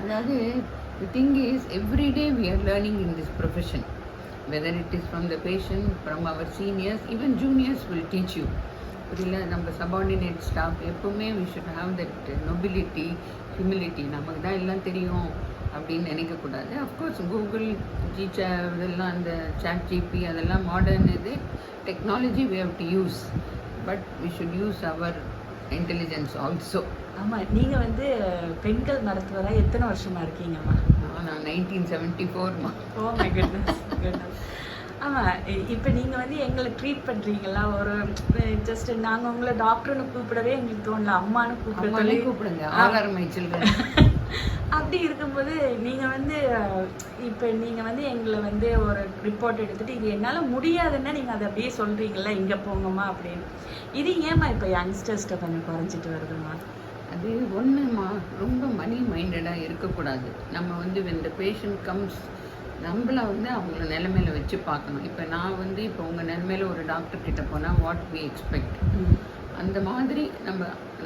அதாவது the thing is every day we are learning in this profession, whether it is from the patient, from our seniors, even juniors will teach you. புரியல, நம்ம subordinate staff எப்பவுமே we should have that nobility, humility. நமக்கு தான் எல்லாம் தெரியும் அப்படின்னு நினைக்கக்கூடாது. Of course Google இதெல்லாம் அந்த சாட் ஜிபி அதெல்லாம் மாடர்ன் இது technology we have to use, but we should use our intelligence also. ஆமாம், நீங்கள் வந்து பெண்கள் மருத்துவராக எத்தனை வருஷமாக இருக்கீங்கம்மா? நான் 1974மா. Oh my goodness. ஆமாம், இப்போ நீங்கள் வந்து எங்களை ட்ரீட் பண்ணுறீங்களா? ஒரு ஜஸ்ட் நாங்கள் உங்களை டாக்டர்னு கூப்பிடவே எங்களுக்கு தோணல, அம்மானு கூப்பிடுங்க, ஆகாரமை சில்ட்ரன். அப்படி இருக்கும்போது நீங்கள் வந்து இப்போ நீங்கள் வந்து எங்களை வந்து ஒரு ரிப்போர்ட் எடுத்துகிட்டு இது என்னால் முடியாதுன்னா நீங்கள் அதை அப்படியே சொல்கிறீங்களா, இங்கே போங்கம்மா அப்படின்னு. இது ஏம்மா இப்போ யங்ஸ்டர்ஸ்ட்டை கொஞ்சம் குறைஞ்சிட்டு வருதுமா? அது ஒன்றுமா, ரொம்ப மணி மைண்டடாக இருக்கக்கூடாது. நம்ம வந்து இந்த பேஷண்ட் கம்ஸ், நம்மளை வந்து அவங்கள நிலைமையில வச்சு பார்க்கணும். இப்போ நான் வந்து இப்போ உங்கள் நிலைமையில ஒரு டாக்டர் கிட்ட போனால் வாட் வி எக்ஸ்பெக்ட், அந்த மாதிரி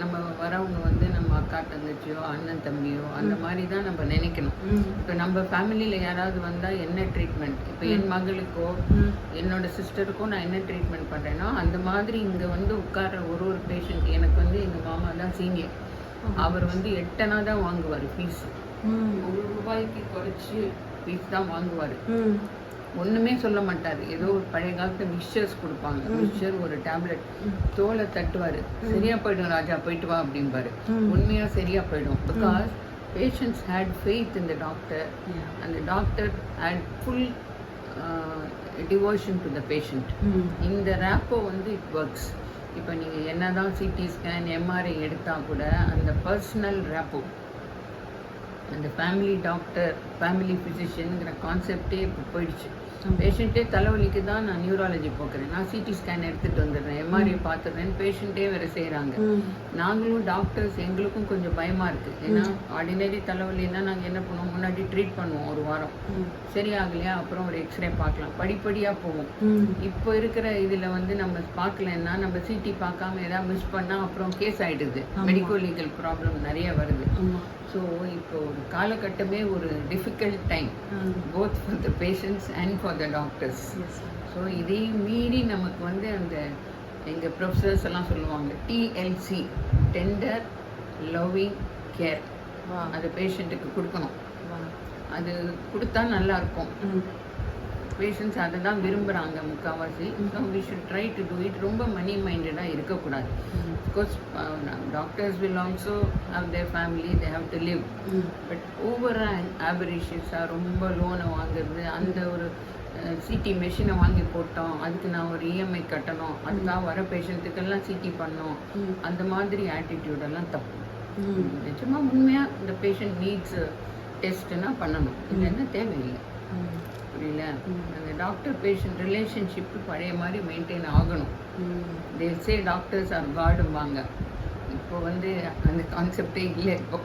நம்ம வரவங்க வந்து நம்ம அக்கா தங்கச்சியோ அண்ணன் தம்பியோ அந்த மாதிரி தான் நம்ம நினைக்கணும். இப்போ நம்ம ஃபேமிலியில் யாராவது வந்தால் என்ன ட்ரீட்மெண்ட், இப்போ என் மகளுக்கோ என்னோட சிஸ்டருக்கோ நான் என்ன ட்ரீட்மெண்ட் பண்ணுறேனோ அந்த மாதிரி இங்கே வந்து உட்கார்ற ஒரு பேஷண்ட், எனக்கு வந்து எங்கள் மாமா தான் சீனியர், அவர் வந்து 8 தான் வாங்குவார் ஃபீஸ். ₹1 குறைச்சி ஃபீஸ் தான் வாங்குவார். ஒன்றுமே சொல்ல மாட்டார். ஏதோ ஒரு பழைய காலத்து மிக்சர்ஸ் கொடுப்பாங்க, மிக்சர் ஒரு டேப்லெட், தோலை தட்டுவார், சரியா போயிடும் ராஜா போயிட்டு வா அப்படின்பாரு. உண்மையாக சரியா போயிடும். Because patients had faith in the doctor and the doctor had full devotion to the patient. இந்த ரேப்போ வந்து இட் ஒர்க்ஸ். இப்போ நீங்கள் என்ன தான் சிடி ஸ்கேன் எம்ஆர்ஐ எடுத்தால் கூட அந்த பர்சனல் ரேப்போ, அந்த ஃபேமிலி டாக்டர் ஃபேமிலி ஃபிசிஷியனுங்கிற கான்செப்டே இப்போ போயிடுச்சு. பேஷண்ட்டே தலைவலிக்கு தான் நான் நியூராலஜி போக்குறேன், நான் சிடி ஸ்கேன் எடுத்துகிட்டு வந்துடுறேன், எம்ஆர்ஐ பார்த்துடுறேன், பேஷண்ட்டே வேறு செய்கிறாங்க. நாங்களும் டாக்டர்ஸ் எங்களுக்கும் கொஞ்சம் பயமாக இருக்குது. ஏன்னா ஆர்டினரி தலைவலின்னா நாங்கள் என்ன பண்ணுவோம், முன்னாடி ட்ரீட் பண்ணுவோம் ஒரு வாரம், சரியாகலையா அப்புறம் ஒரு எக்ஸ்ரே பார்க்கலாம், படிப்படியாக போவோம். இப்போ இருக்கிற இதில் வந்து நம்ம பார்க்கலன்னா நம்ம சிடி பார்க்காம ஏதாவது மிஸ் பண்ணால் அப்புறம் கேஸ் ஆகிடுது, மெடிக்கோ லீகல் ப்ராப்ளம் நிறைய வருது. ஸோ இப்போ ஒரு காலகட்டமே ஒரு difficult time, both for the patients and for the doctors. So இதையும் மீறி நமக்கு வந்து அந்த எங்கள் ப்ரொஃபஸர்ஸ் எல்லாம் சொல்லுவாங்க டிஎல்சி, டெண்டர் லவ்விங் கேர், அது பேஷண்ட்டுக்கு கொடுக்கணும். அது கொடுத்தா நல்லாயிருக்கும். பேஷண்ட்ஸ் அதை தான் விரும்புகிறாங்க முக்கால்வாசி. So we should try to do it. ரொம்ப மணி மைண்டடாக இருக்கக்கூடாது. Because doctors will also have their family, they have to live. But over avaricious ரொம்ப லோனை வாங்குறது, அந்த ஒரு சிடி மெஷினை வாங்கி போட்டோம், அதுக்கு நான் ஒரு இஎம்ஐ கட்டணும், அதுக்காக வர பேஷண்ட்டுக்கெல்லாம் சிடி பண்ணோம், அந்த மாதிரி ஆட்டிடியூடெல்லாம் தப்பு. நிஜமாக உண்மையாக இந்த பேஷண்ட் நீட்ஸ் டெஸ்ட்னா பண்ணணும், இல்லைன்னா தேவையில்லை. புரியல, அந்த டாக்டர் பேஷண்ட் ரிலேஷன்ஷிப்பு பழைய மாதிரி மெயின்டைன் ஆகணும். they say டாக்டர்ஸ் ஆர் காடும்பாங்க. இப்போ வந்து அந்த கான்செப்டே இல்லை இப்போ.